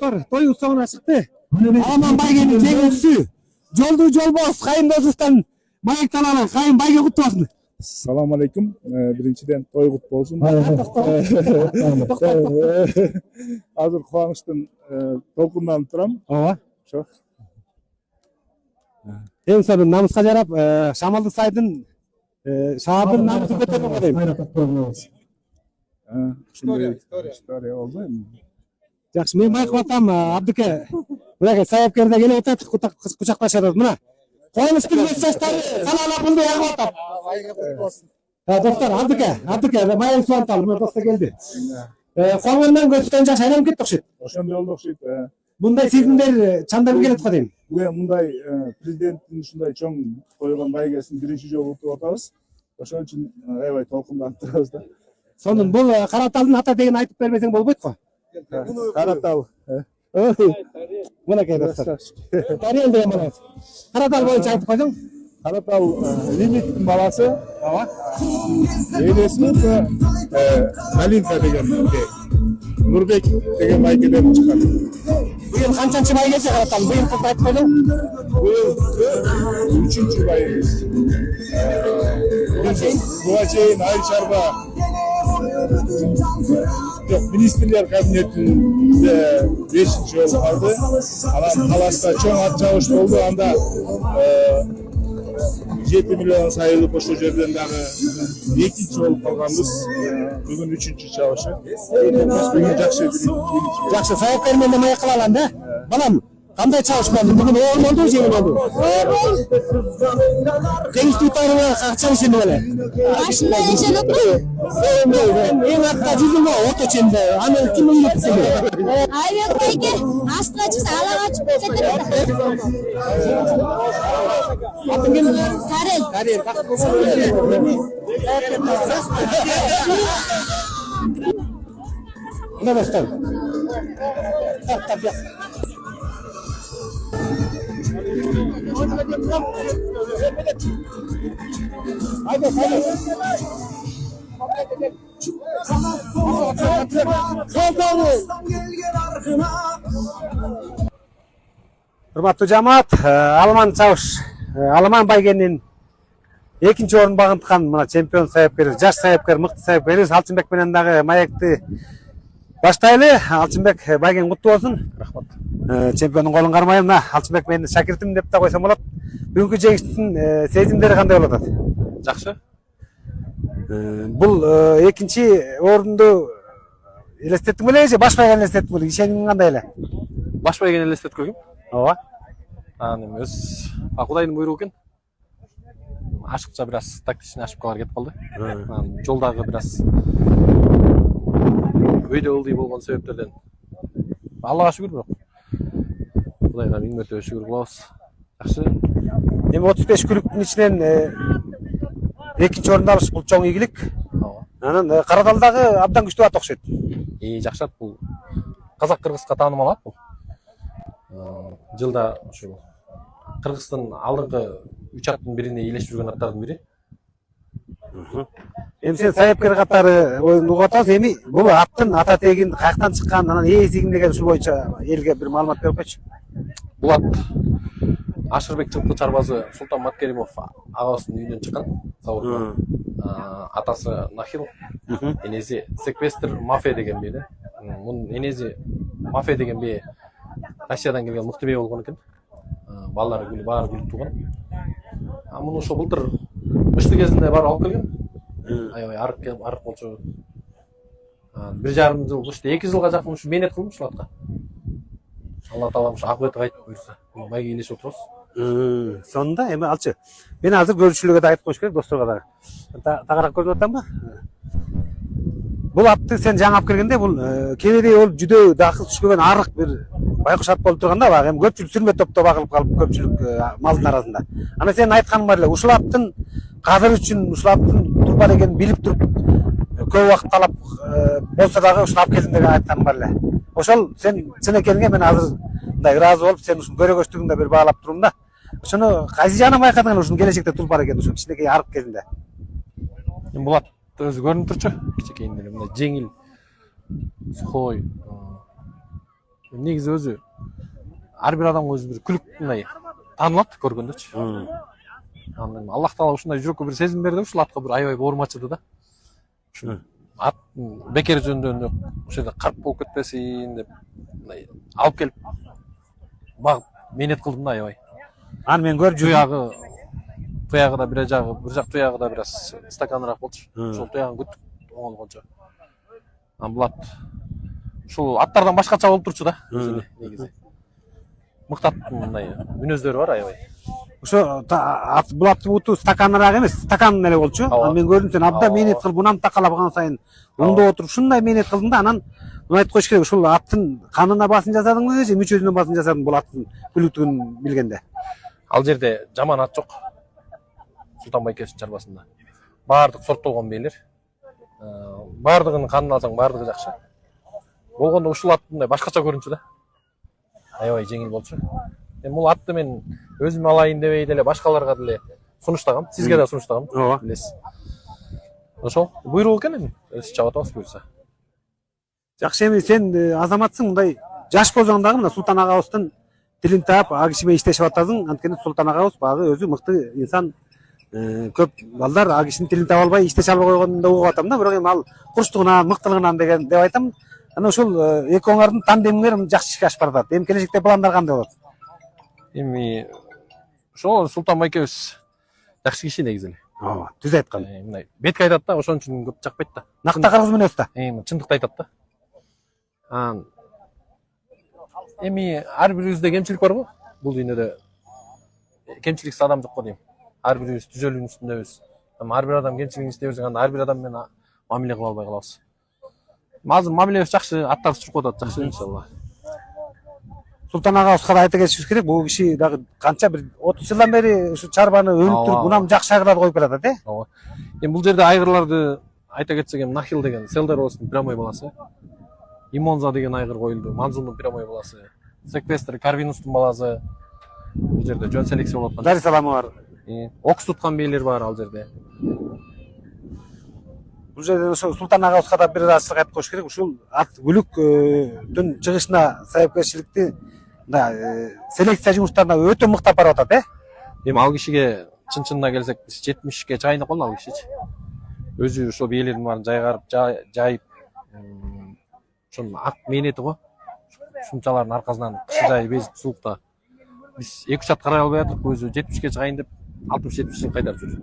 Dostlar, toyun soğuna çıktı. Aman Baygen'in jеңүүчүсү. Жолду жолбоз Кайын Досовтан маектен алып, Кайын Байге кутту болсун. Салам алейкум. Биринчиден той кут болсун. Азыр кубанычтын толкунданып турам. Ооба. Ошо. Эң сонун намыска жарап, Шамалды сайдын шаардын намысын көтөрүп коёйм. История болду эми. Жакшы, мен байкап атам, Абдыке. Мынакей саяпкерде келип атат, кучакташат. Мына Qo'yishning mesajlari salala pulni yig'ib atadi. Dostlar, Abduka, mayli suantal, men do'stga keldi. Qolgandan ko'chdan jash aylanib ketdi o'xshaydi. O'shanda oldu o'xshaydi. Bunday сезимдер чандырып келет го дейм. Мындай президенттин ушундай чоң койгон байгесин биринчи жолу утуп атабыз. Ошон үчүн аябай толкунданып турабыз да. Сонун бул Караталдын ата деген айтып бербесең болбойт го. Каратал. Мынакей достар. Тарел деген бала. Каратал боюнча айтып койсоң. Каратал лимиттин баласы. Ооба. Элесин Малинка деген Нурбек деген байкеден чыккан. Быйыл канчанчы байгеси Каратал? Быйыл кыз айтып койсоң. Быйыл 3-чү байгес. Буга чейин Айыл Шарба министрлер кабинетинде 5-чи жолу калды. Анан Таласта чоң ат чабыш болду. Анда 7 миллион сайылып ошол жерден дагы 2-чи болуп калганбыз. Бүгүн 3-чү чабышы. Жакшы, саяпкер менен маяк кыла алам да. Балам, кандай чабыш болду? Бүгүн оор болду, жеңил болду. Жеңиштүү тайрыга качан ишенди беле? Башында ишенип Эң артта жүзүмө ото ченде. Аны ким үйрөттү? Айбек байке астына чыкса алага чыгып кетет. Атын ким? Карел. Мына достор. Haydi. Hurmatlı cemaat, Alman Çavuş, Alman Baygen'in экинчи орун багынткан мына чемпион саяпкер, жаш саяпкер, мыкты саяпкер Алчынбек менен дагы маекти баштайлы. Алчынбек Байген куттуу болсун. Рахмат. Чемпиондун колун кармайм. Мына Алчынбек менин шакиртим деп да койсом болот. Бүгүнкү жеңиштин сезимдери кандай болуп атат? Жакшы. Бул экинчи орунду элестеттиң беле же баш Байген элестеттиң беле? Ишениң кандай эле? Баш Байген элестетип койгом. Ооба. Анан эми өз Кудайдын буйругу экен. Ашыкча бир аз тактичный ошибкалар кетип калды. Анан жолдагы бир аз өйдө ылдый болгон себептерден Аллага шүгүр бирок. Кудайга миң мәртебе шүгүр кылабыз. Жакшы. Эми 35 күлүктүн ичинен экинчи орунду алыш бул чоң ийгилик. Анан Караталдагы абдан күчтүү ат окшойт. Жакшы, бул казак-кыргызга таанымал ат бул. Жылда ошо Кыргыздын алдыңкы 3 аттын бирине илешип жүргөн аттардын бири. Эми сен саяпкер катары угуп атасың. Эми бул аттын ата тегин каяктан чыккан, анан ээси ким деген ушул боюнча элге бир маалымат берип койчу. Бул ат Ашырбек жылкы чарбазы Султан Маткеримов агасынын үйүнөн чыккан. Атасы Нахил, энеси Секвестр Мафия деген бий. Мунун энеси Мафия деген бий Россиядан келген мыкты бий болгон экен. Балалары баары күлүп туган. Муну ошо былтыр мышты кезинде барып алып келген. Аябай арык болчу. 1,5 жыл, уште 2 жылга жакын ушу мээнет кылдым ушул атка. Алла таалам ушу акыбети кайтып буйрса, байге илешип отурабыз. Сонда эми алчы. Мен азыр көрүүчүлөргө да айтып коюш керек, досторго да. Тагыраак көрүп атамбы? Бул атты сен жаңы алып келгенде бул кенеде ол жүдө дакыл түшпөгөн арык бир байкуш ат болуп турганда, баг эми көпчүлүк сүрмө топто багылып калып, көпчүлүк малдын арасында. Ана сен айтканың бар эле, ушул аттын кадыр үчүн, ушул аттын турбар экенин билип туруп, көп убакыт талап болсо дагы ушуну алып келдим деген айтканың бар эле. Ошол сен чын экениңе мен азыр мындай ыраазы болуп, сен ушуну көрөгөчтүгүңдү бир баалап турдум да. Ошону кайсы жагынан байкадың ушунун келечекте турбар экенин, ушул кичинекей арык кезинде? Бул ат өзү көрүнүп турчу, кичинекейинде мындай жеңил, сухой, негизи өзү ар бир адамга өзү бир күлүп мындай таанылат көргөндөчү. Анан Аллах Таала ушундай жүрөккө бир сезим берди, ушул атка бир аябай боорум ачыды да. Ушу ат бекер жөндөндө ошол жерде карп болуп кетпесин деп мындай алып келип багып мээнет кылдым да аябай. Аны мен көрүп жүрдүм. Туягы да бир жак туягы да бир аз стаканыраак болчу. Ошол туягын күттүк оңолгончо. Анан бул ат ушул аттардан башкача болуп турчу да өзү негизи. Мыкты аттын мындай мүнөздөрү бар аябай. Ошо бул аттын буту стаканыраак эмес, стакан эле болчу. Анан мен көрдүм сен абдан мээнет кылып, унан такалап калган сайын оңдоп отуруп ушундай мээнет кылдың да, анан муну айтып коюш керек, ушул аттын канына басым жасадыңбы же мүчөсүнө басым жасадың бул аттын күлүктүгүн билгенде? Ал жерде жаман ат жок. Султан Байкевичтин чарбасында баардык сорттолгон бээлер. Баардыгынын канын алсаң баардыгы жакшы. Болгондо ушул ат мындай башкача көрүнчү да. Аябай жеңил болчу. Бул атты мен өзүм алайын дебей деле башкаларга деле сунуштагам. Сизге да сунуштагам. Ооба. Билесиз. Ошол буйрук экен эми. Өз чаап атабыз буйрса. Жакшы, эми сен азаматсың, мындай жаш болсоң дагы мына Султан агабыздын тилин таап, ага киши менен иштешип атасың. Анткени Султан агабыз багы өзү мыкты инсан. Көп балдар ага кишинин тилин таба албай иштеше албай койгонун да угуп атам да, бирок эми ал курчтугунан, мыктылыгынан деген деп айтам. Анан ушул экөөңөрдүн тандемиңер жакшы ишке ашып баратат. Эми келечекте пландар кандай болот? Эми ошол Султан Байкевич жакшы киши негизи эле. Ооба, түз айткан. Мындай бетке айтат да, ошон үчүн көп жакпайт да. Накта кыргыз мүнөз да. Чындыкты айтат да. Эми ар бирибизде кемчилик барбы? Бул дүйнөдө кемчиликсиз адам жок го дейм. Ар бирибиз түзөлүүнүн үстүндөбүз. Ар бир адам кемчилигин иштей берсең, анда ар бир адам менен мамиле кыла албай калабыз. Азыр мамилебиз жакшы, аттарыбыз чуркуп атат, жакшы иншалла. Султан агабызга да айта кетишибиз керек. Бул киши дагы канча бир 30 жылдан бери ушу чарбаны өнүктүрүп, унам жакшы айгырларды коюп келатат, Ооба. Эми бул жерде айгырларды айта кетсек, эми Нахил деген Селдар болсун прямой баласы. Имонза деген айгыр коюлду, Манзундун прямой баласы. Секвестр Карвинустун баласы. Бул жерде жөн селекция болуп аткан. Дари саламы бар. Окс туткан бейлер бар ал жерде. Бул жерде ошо Султан агабызга да бир ачык айтып коюш керек. Ушул ат бүлүктүн чыгышына сайыпкерчиликти селекция жумуштарына өтө мыкты алып барып атат, Эми ал кишиге чын-чынына келсек, биз 70ке чайынып калды ал кишичи. Өзү ошо бейлердин баарын жайгарып, жайып, ошонун ак мээнети го. Ушунчалардын аркасынан кышы жай безип сууктта. Биз 2-3 ат карай албай атып, өзү 70ке чыгайын деп 60-70 жыл кайдарып жүр.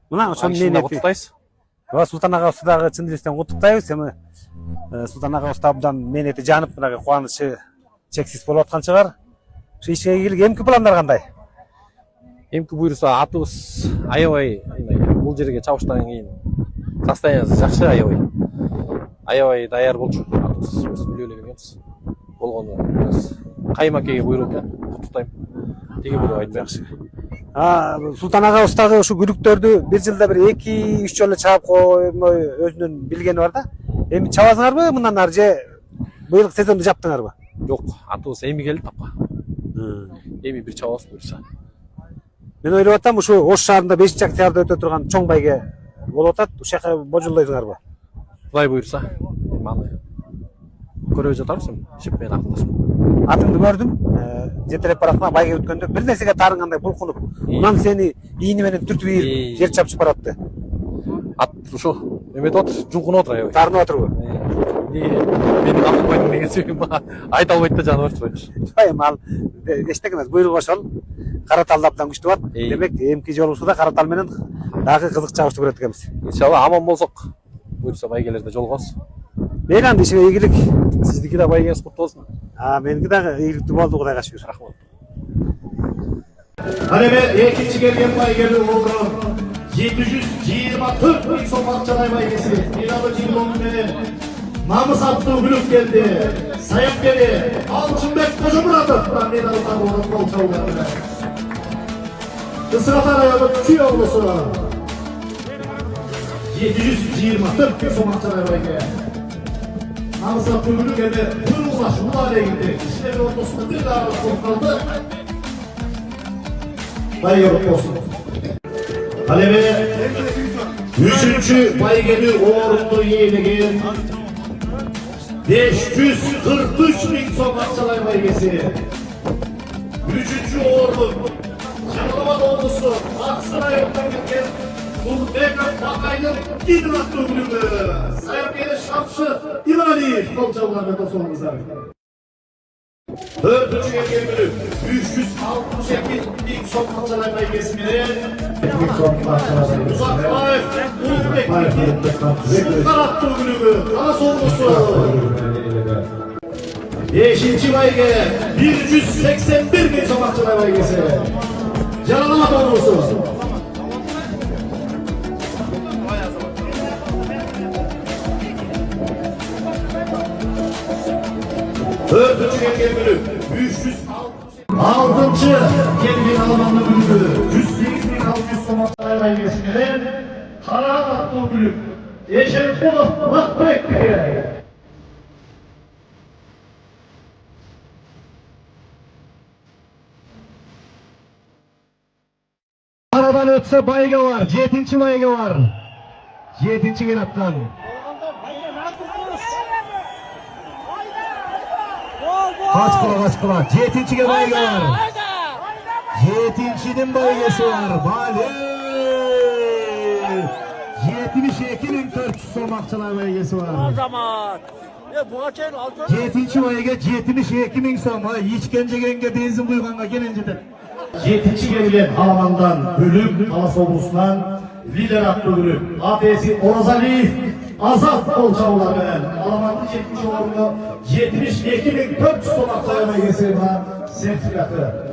Мына ошонун мээнети. Куттуктайбыз. Ооба, Султан агабызды дагы чын жүрөктөн куттуктайбыз. Эми Султан агабыз да абдан мээнети жанып, мына кубанычы чексиз болуп аткан чыгар. Ушу ишке келген эмки пландар кандай? Эмки буйруса атыбыз аябай бул жерге чабыштан кийин состояниясы жакшы, аябай даяр болчу. Атыбыз билип эле келгенбиз. Болгону Каймакеге буйрук куттуктайм. Теге бирөө айтып жакшы. Султан агабыз дагы ушу күлүктөрдү бир жылда бир 2-3 жолу чаап коймой өзүнүн билгени бар да. Эми чабасыңарбы мындан ары же быйылкы сезонду жаптыңарбы? Жок, атыбыз эми келди тапка. Эми бир чабабыз буйруса. Мен ойлоп атам, ушу Ош шаарында 5-октябрда өтө турган чоң байге болуп атат. Ушул жака божолдойсуңарбы? Кудай буйруса. Маны көрөбүз жатабыз эми, шип менен акылдашып. Атыңды көрдүм. Жетелеп баратма байге өткөндө бир нерсеге тарынгандай булкунуп, унан сени ийни менен түртүп ийип жер чапчып баратты. Ат ушу эметип отур, жулкунуп отур аябай. Тарынып отурбу? Менин акылбайдын деген себеби айта албайт да жаныбар чуройчу. Эми ал эчтеке эмес, буйругу ошол. Караталда абдан күчтүү бар. Демек, эмки жолугушууда Каратал менен дагы кызык чабышты көрөт экенбиз. Иншалла аман болсок, буйруса байгелерде жолугабыз. Мейли анда ишине ийгилик. Сиздики да байгеңиз куттуу болсун. Меники дагы ийгиликтүү болду, Кудайга шүгүр. Рахмат. Анеме экинчи келген байгелер болду. 724 миң сом акчалай байгеси. Миналы жиглону менен намыс аттуу бүлүк келди. Саяпкери Алчынбек Кожомуратов медал табууну болчу. Кысырата району Чүй облусу 724 миң сом акчалай байге. Намыс аттуу бүлүк эми буйругулаш улаа дегенде кишилер ортосунда бир дагы токтолду. Байырып болsun. Aleme 3. baygeni ordu iyileyen 543 bin son akçalay baygesi. 3. uğurluk Çalınma doğrusu Aksaray'dan gitken Nurbekat Bakay'ın gidin attığı bölümü Sayapkeli Şapşı İmaniyev kolçalılar ve dostlarımızlar. 4. erken bölüm 368 ilk son akçalay baygesini Uzakbayev Ulubek Şulkar attığı bölümü Ana sorumlusu 5. bayge 181 bin sabahçılar baygesi. Canlama doğrusu. Dördüncü erken bölüm 306. Kendin Almanlı bölümü 108.600 sabahçılar baygesinin Kara attığı bölüm. Yeşil Kulak Vakbek diye. Aradan ötse bayge var. 7. bayge var. 7. genattan. Kaç kula. 7. bayge var. 7'nin baygesi var. Bale. 72.400 somakçılar baygesi var. O zaman. Bu kaçayın altı. 7. bayge 72.000 som. İçkence genge benzin kuyganğa gelinceden. 7. gerilen Alman'dan bölüm, Alas Obus'tan lider attı bölüm. APS'i Orazali Azat Kolçavular'ın Alman'ın 70 uğurlu 72.400 sonaklarına geçirme sertifikatı.